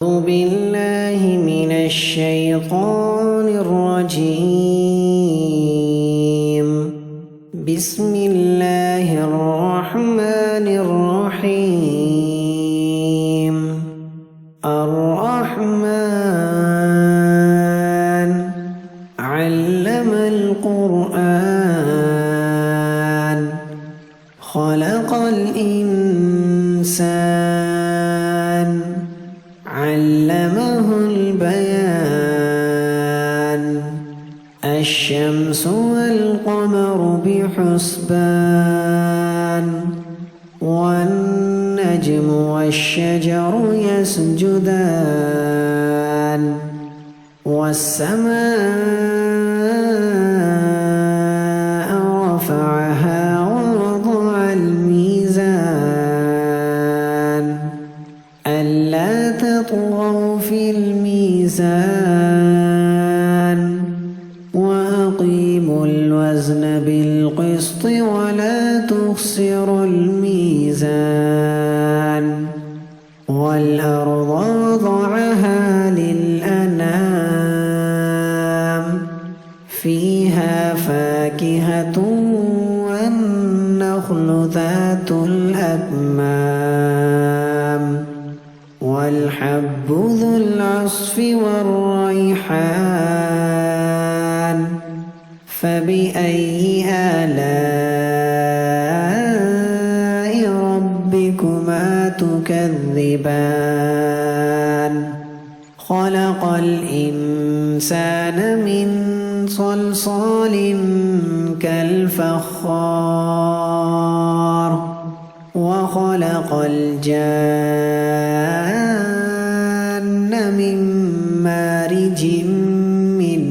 أعوذ بالله من الشيطان الرجيم. بسم الله الرحمن الرحيم. الرحمن علم القرآن خلق الإنسان علمه البيان. الشمس والقمر بحسبان والنجم والشجر يسجدان والسماء رفعها ووضع الميزان ألا تطغوا في الميزان وأقيموا الوزن بالقسط ولا تخسروا الميزان. والأرض وضعها للأنام فيها فاكهة والنخل ذات الأكمام والحب ذو العصف والريحان. فبأي آلاء ربكما تكذبان؟ خلق الإنسان من صلصال كالفخار وخلق الجان من مارج من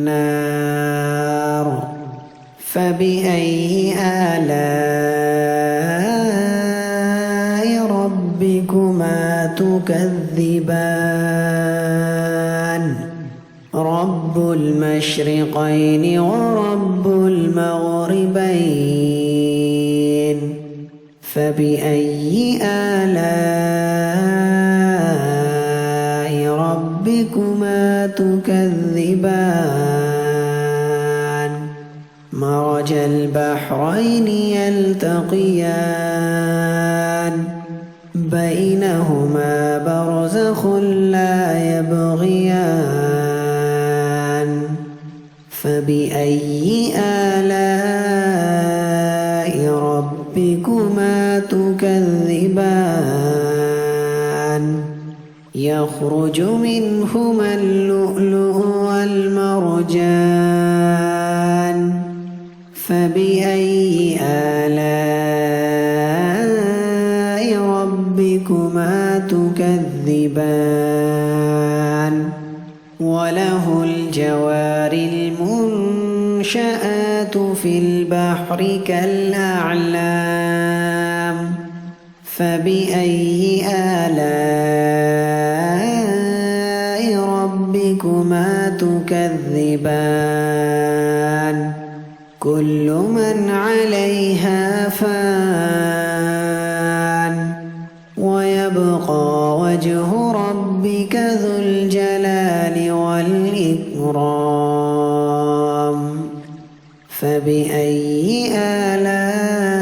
نار. فبأي آلاء ربكما تكذبان؟ رب المشرقين ورب المغربين. فبأي آلاء ربكما تكذبان؟ مرج البحرين يلتقيان بينهما برزخ لا يبغيان. فبأي آلاء ربكما تكذبان؟ يخرج منهما اللؤلؤ والمرجان. فبأي آلاء ربكما تكذبان؟ وله الجوار المنشآت في البحر كالأعلام. فبأي آلاء ربكما تكذبان؟ كل من عليها فان ويبقى وجه ربك ذو الجلال والإكرام. فبأي آلاء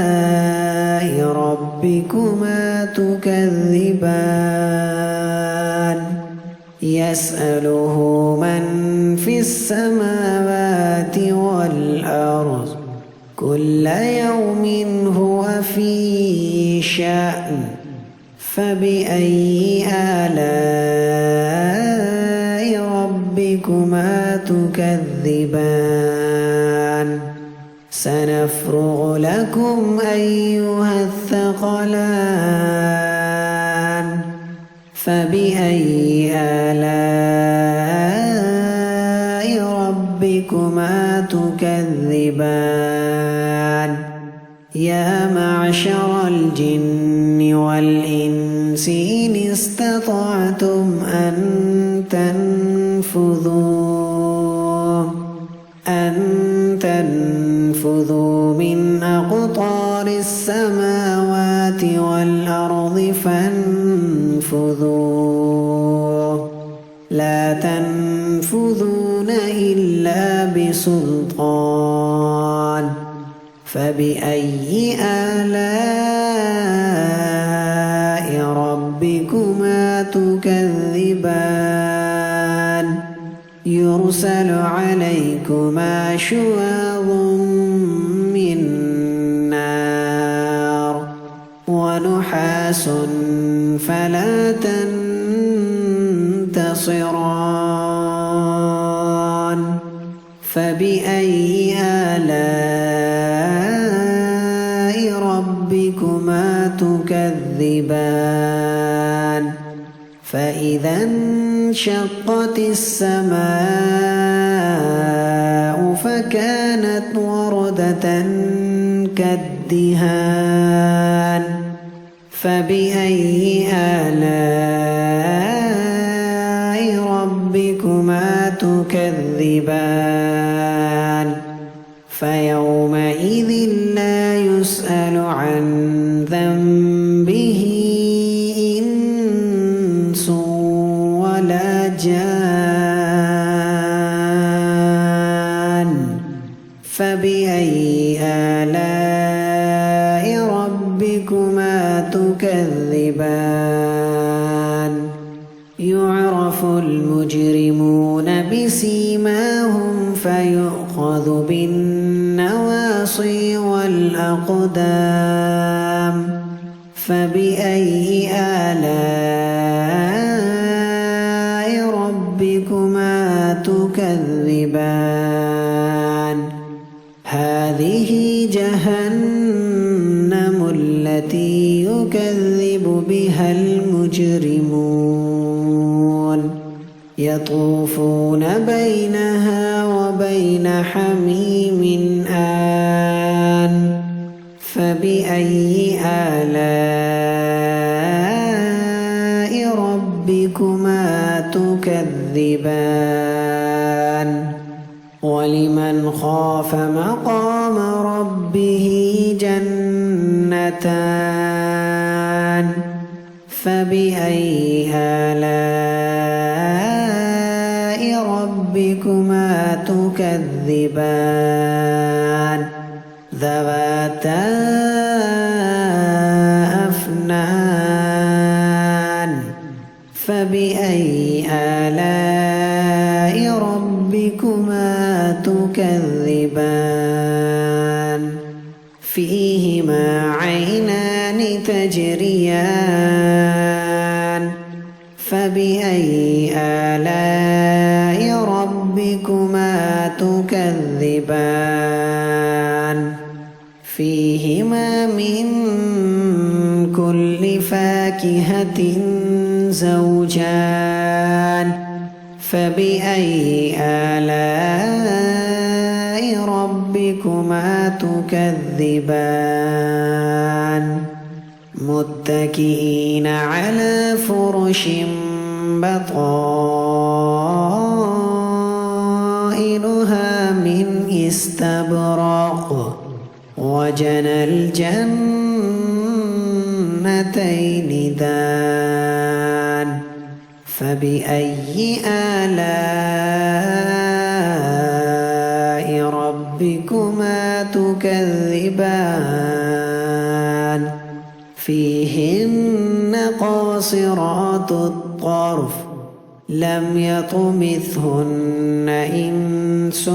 ربكما تكذبان؟ يسأله من في السماوات والأرض كل يوم هو في شأن. فبأي آلاء ربكما تكذبان؟ سنفرغ لكم أيها الثقلان. فبأي آلاء ربكما تكذبان؟ يا معشر الجن والإنس إن استطعتم أن تنفذوا من أقطار السماوات والأرض فانفذوا لا تنفذون إلا بسلطان فبأي آلاء ربكما تكذبان يرسل عليكما شواظ من نار ونحاس فلا تنتصران فبأي آلاء ربكما تكذبان فإذا انشقت السماء فكانت وردة كالدهان فبأي آلاء ربكما تكذبان فيومئذ لا يسأل عن ذنبه إنس ولا جان فبأي آلاء ربكما تكذبان يعرف المجرمون بسيماهم فيؤخذ بالنواصي والأقدام فبأي آلاء ربكما تكذبان هذه جهنم التي يكذب بها المجرمون يطوفون بينها وبين حميم آن فبأي آلاء ربكما تكذبان ولمن خاف مقام ربه جنتان فبأي آلاء ربكما تكذبان ذواتا أفنان فبأي آلاء ربكما تكذبان فيهما عينان تجريان فبأي آلاء ربكما تكذبان فيهما من كل فاكهة زوجان فبأي آلاء ربكما تكذبان متكئين على فرش بطائنها من استبرق وجنى الجنتين دان فبأي آلاء ربكما تكذبان فيهن قاصرات الطرف لم يطمثهن إنس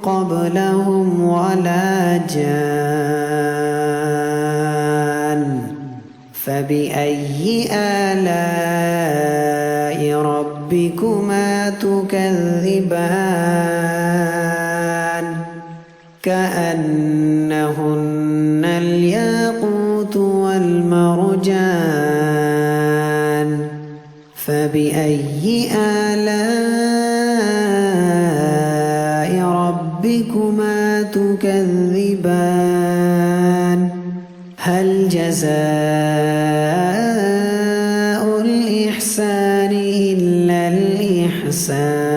قبلهم ولا جان فبأي آلاء ربكما تكذبان كأنهن الياقوت والمرجان فبأي آلاء ربكما تكذبان هل جزاء الإحسان إلا الإحسان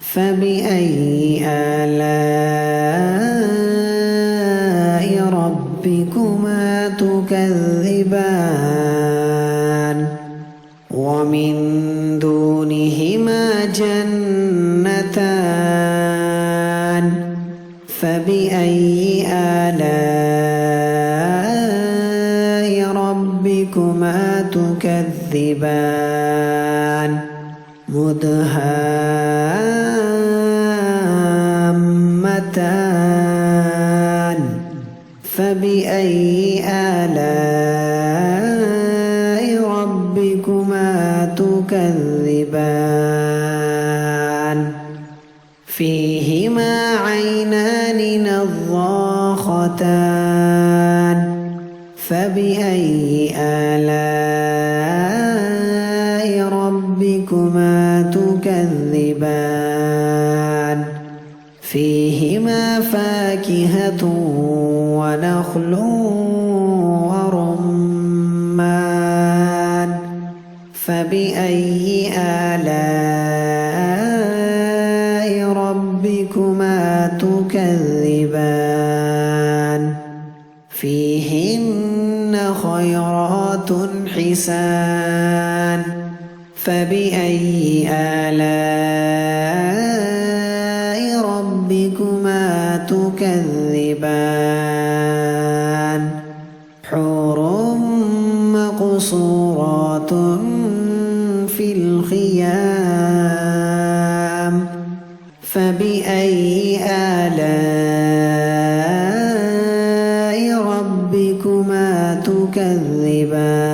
فبأي آلاء ربكما تكذبان ومن دونهما جنتان فبأي آلاء ربكما تكذبان مدهامتان فبأي آلاء ربكما تكذبان فيهما عينان نضاختان فبأي آلاء ربكما تكذبان فيهما فاكهة ونخل ورمان فبأي آلاء ربكما تكذبان فيهن خيرات حسان فبأي آلاء ربكما تكذبان حور مقصورات في الخيام فبأي آلاء ربكما تكذبان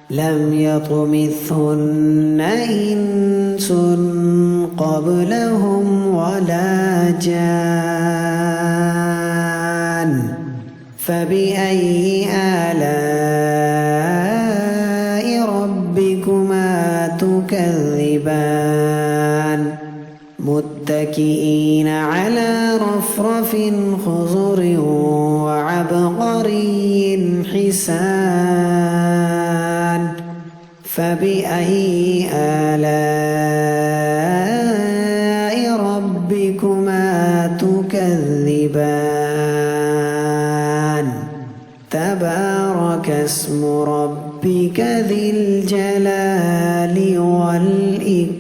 لم يطمثهن إنس قبلهم ولا جان فبأي آلاء ربكما تكذبان متكئين على رفرف خضر وعبقري حسان فبأي آلاء ربكما تكذبان تبارك اسم ربك ذي الجلال والإكرام